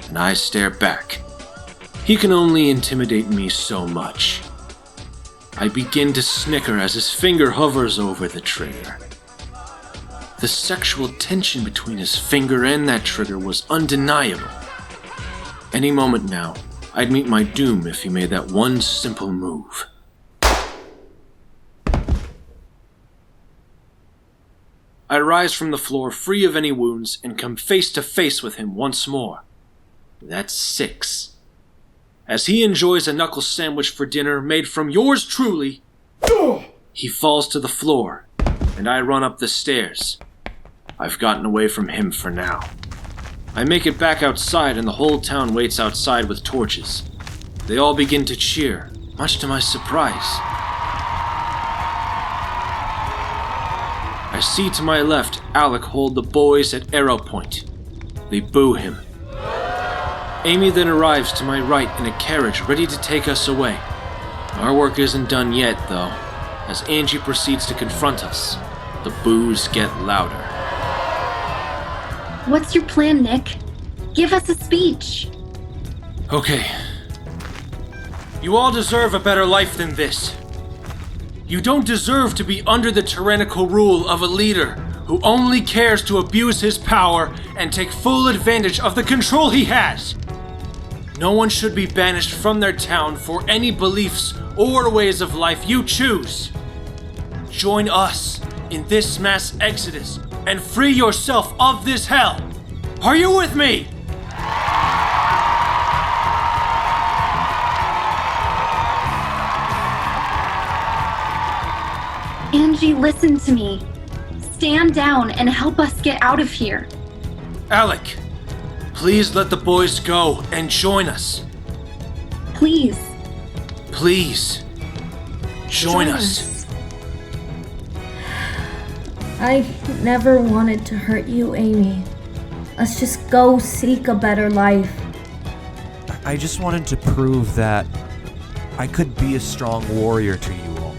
and I stare back. He can only intimidate me so much. I begin to snicker as his finger hovers over the trigger. The sexual tension between his finger and that trigger was undeniable. Any moment now, I'd meet my doom if he made that one simple move. I rise from the floor free of any wounds and come face to face with him once more. That's 6. As he enjoys a knuckle sandwich for dinner made from yours truly, he falls to the floor, and I run up the stairs. I've gotten away from him for now. I make it back outside and the whole town waits outside with torches. They all begin to cheer, much to my surprise. I see to my left Alec hold the boys at arrow point. They boo him. Amy then arrives to my right in a carriage ready to take us away. Our work isn't done yet, though. As Angie proceeds to confront us, the boos get louder. What's your plan, Nick? Give us a speech. Okay. You all deserve a better life than this. You don't deserve to be under the tyrannical rule of a leader who only cares to abuse his power and take full advantage of the control he has. No one should be banished from their town for any beliefs or ways of life you choose. Join us in this mass exodus and free yourself of this hell. Are you with me? Angie, listen to me. Stand down and help us get out of here. Alec, please let the boys go and join us. Please. Please. Join us. I never wanted to hurt you, Amy. Let's just go seek a better life. I just wanted to prove that I could be a strong warrior to you all.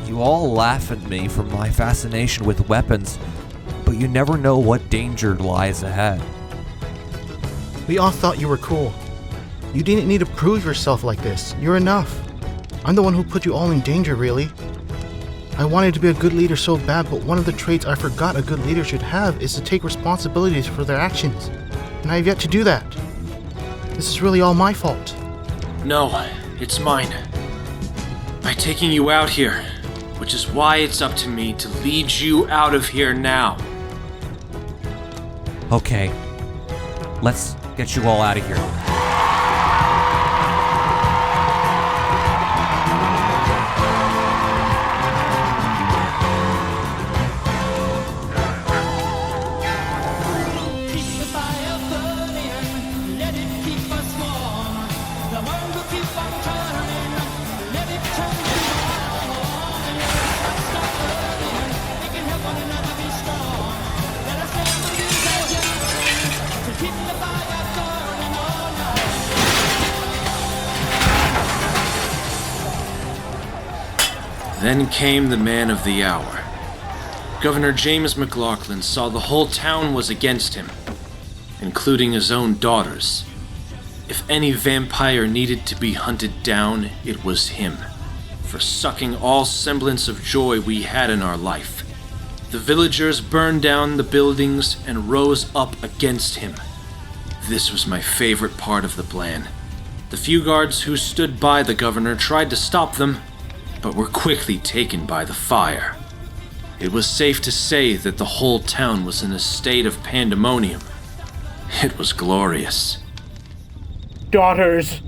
You all laugh at me for my fascination with weapons, but you never know what danger lies ahead. We all thought you were cool. You didn't need to prove yourself like this. You're enough. I'm the one who put you all in danger, really. I wanted to be a good leader so bad, but one of the traits I forgot a good leader should have is to take responsibilities for their actions. And I have yet to do that. This is really all my fault. No, it's mine. By taking you out here, which is why it's up to me to lead you out of here now. Okay, let's get you all out of here. Then came the man of the hour. Governor James McLaughlin saw the whole town was against him, including his own daughters. If any vampire needed to be hunted down, it was him, for sucking all semblance of joy we had in our life. The villagers burned down the buildings and rose up against him. This was my favorite part of the plan. The few guards who stood by the governor tried to stop them, but were quickly taken by the fire. It was safe to say that the whole town was in a state of pandemonium. It was glorious. Daughters,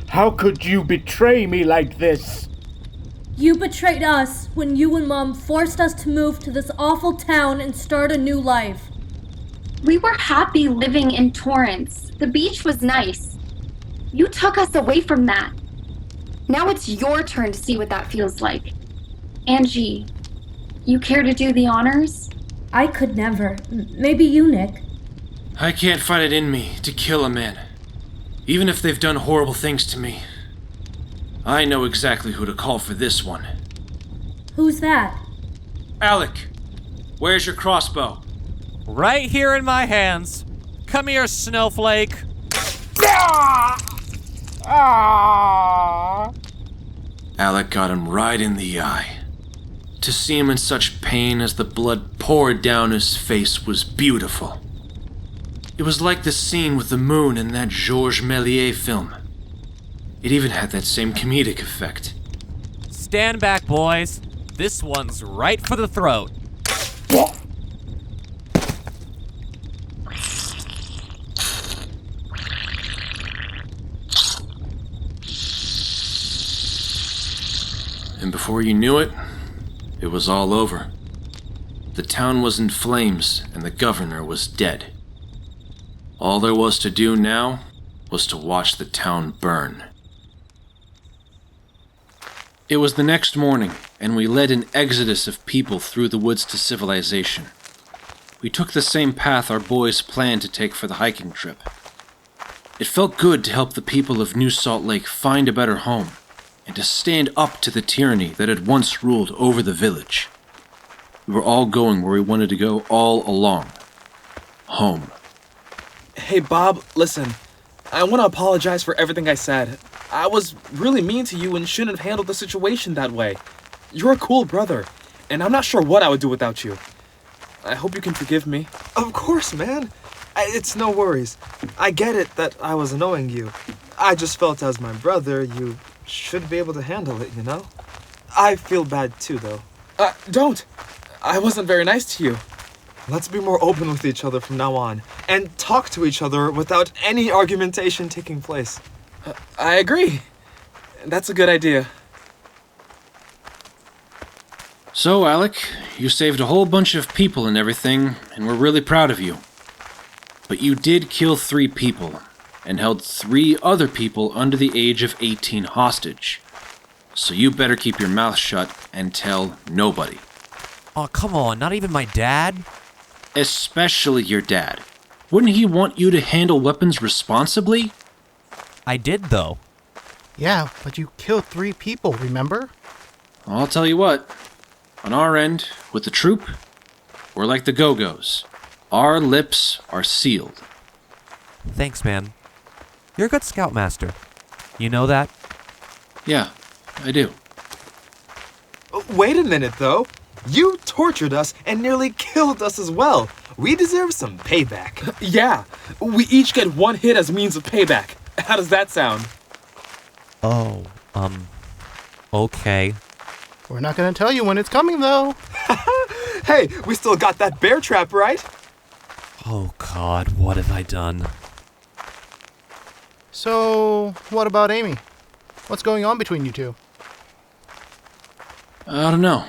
how could you betray me like this? You betrayed us when you and Mom forced us to move to this awful town and start a new life. We were happy living in Torrance. The beach was nice. You took us away from that. Now it's your turn to see what that feels like. Angie, you care to do the honors? I could never. Maybe you, Nick. I can't find it in me to kill a man, even if they've done horrible things to me. I know exactly who to call for this one. Who's that? Alec, where's your crossbow? Right here in my hands. Come here, snowflake. Alec got him right in the eye. To see him in such pain as the blood poured down his face was beautiful. It was like the scene with the moon in that Georges Méliès film. It even had that same comedic effect. Stand back, boys. This one's right for the throat. And before you knew it, it was all over. The town was in flames and the governor was dead. All there was to do now was to watch the town burn. It was the next morning, and we led an exodus of people through the woods to civilization. We took the same path our boys planned to take for the hiking trip. It felt good to help the people of New Salt Lake find a better home, and to stand up to the tyranny that had once ruled over the village. We were all going where we wanted to go all along. Home. Hey, Bob, listen. I want to apologize for everything I said. I was really mean to you and shouldn't have handled the situation that way. You're a cool brother, and I'm not sure what I would do without you. I hope you can forgive me. Of course, man. It's no worries. I get it that I was annoying you. I just felt as my brother, you should be able to handle it, you know? I feel bad too, though. Don't. I wasn't very nice to you. Let's be more open with each other from now on, and talk to each other without any argumentation taking place. I agree. That's a good idea. So, Alec, you saved a whole bunch of people and everything, and we're really proud of you. But you did kill 3 people, and held 3 other people under the age of 18 hostage. So you better keep your mouth shut and tell nobody. Oh, come on, not even my dad? Especially your dad. Wouldn't he want you to handle weapons responsibly? I did, though. Yeah, but you killed 3 people, remember? I'll tell you what. On our end, with the troop, we're like the Go-Go's. Our lips are sealed. Thanks, man. You're a good scoutmaster. You know that? Yeah, I do. Wait a minute, though. You tortured us and nearly killed us as well. We deserve some payback. Yeah, we each get 1 hit as means of payback. How does that sound? Oh, okay. We're not gonna tell you when it's coming, though. Hey, we still got that bear trap, right? Oh, God, what have I done? So, what about Amy? What's going on between you two? I don't know.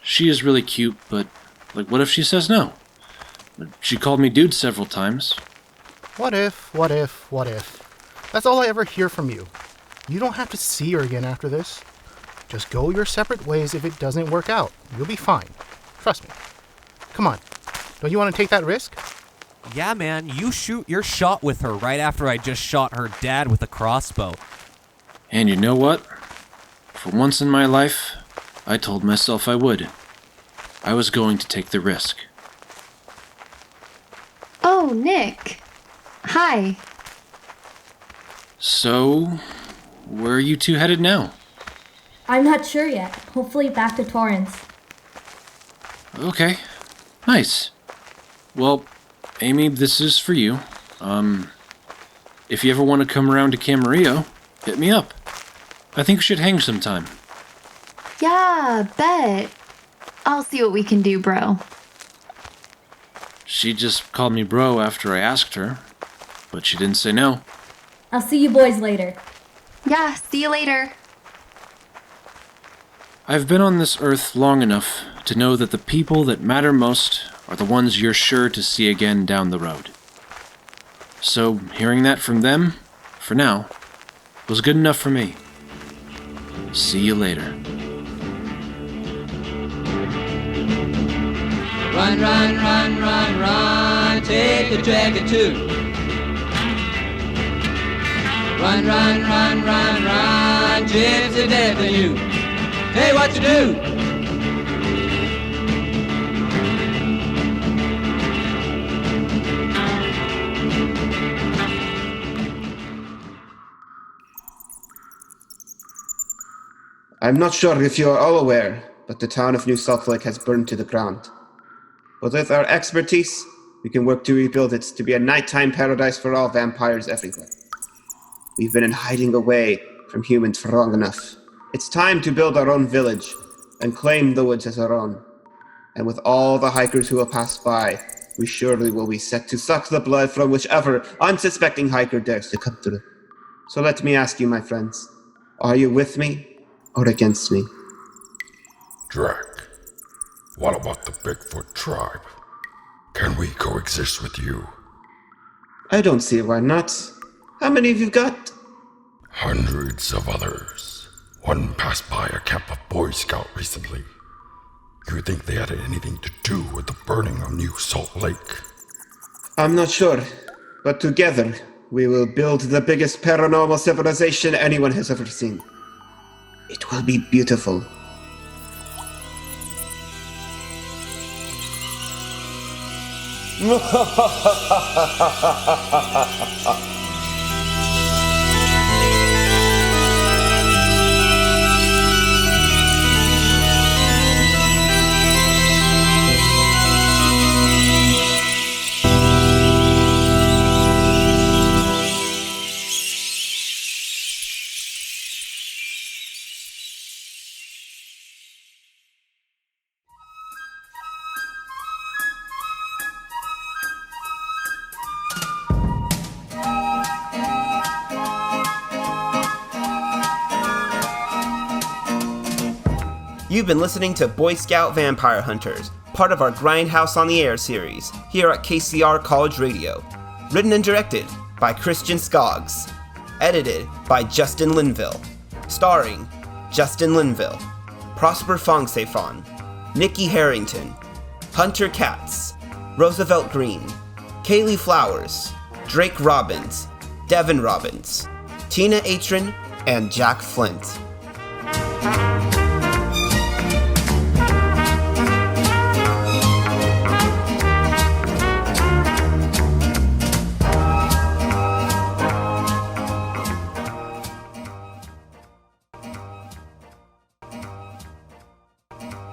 She is really cute, but, what if she says no? She called me dude several times. What if? That's all I ever hear from you. You don't have to see her again after this. Just go your separate ways if it doesn't work out. You'll be fine. Trust me. Come on. Don't you want to take that risk? Yeah, man, you shoot your shot with her right after I just shot her dad with a crossbow. And you know what? For once in my life, I told myself I would. I was going to take the risk. Oh, Nick. Hi. So, where are you 2 headed now? I'm not sure yet. Hopefully back to Torrance. Okay. Nice. Well, Amy, this is for you. If you ever want to come around to Camarillo, hit me up. I think we should hang sometime. Yeah, bet. I'll see what we can do, bro. She just called me bro after I asked her, but she didn't say no. I'll see you boys later. Yeah, see you later. I've been on this earth long enough to know that the people that matter most are the ones you're sure to see again down the road. So, hearing that from them, for now, was good enough for me. See you later. Run, run, run, run, run, take the jacket too. Run, run, run, run, run, gypsy Devin, you. Hey, what to do? I'm not sure if you are all aware, but the town of New Salt Lake has burned to the ground. But with our expertise, we can work to rebuild it to be a nighttime paradise for all vampires everywhere. We've been in hiding away from humans for long enough. It's time to build our own village and claim the woods as our own. And with all the hikers who will pass by, we surely will be set to suck the blood from whichever unsuspecting hiker dares to come through. So let me ask you, my friends, are you with me or against me? Drac, what about the Bigfoot tribe? Can we coexist with you? I don't see why not. How many have you got? Hundreds of others. One passed by a camp of Boy Scout recently. You think they had anything to do with the burning of New Salt Lake? I'm not sure, but together we will build the biggest paranormal civilization anyone has ever seen. It will be beautiful. You've been listening to Boy Scout Vampire Hunters, part of our Grindhouse on the Air series, here at KCR College Radio. Written and directed by Christian Skoggs. Edited by Justin Linvill. Starring Justin Linvill, Prosper Phongsaiphonh, Nikki Herrington, Hunter Katz, Roosevelt Green, Kaylie Flowers, Drake Robbins, Devin Robbins, Tina Atrin, and Jack Flint.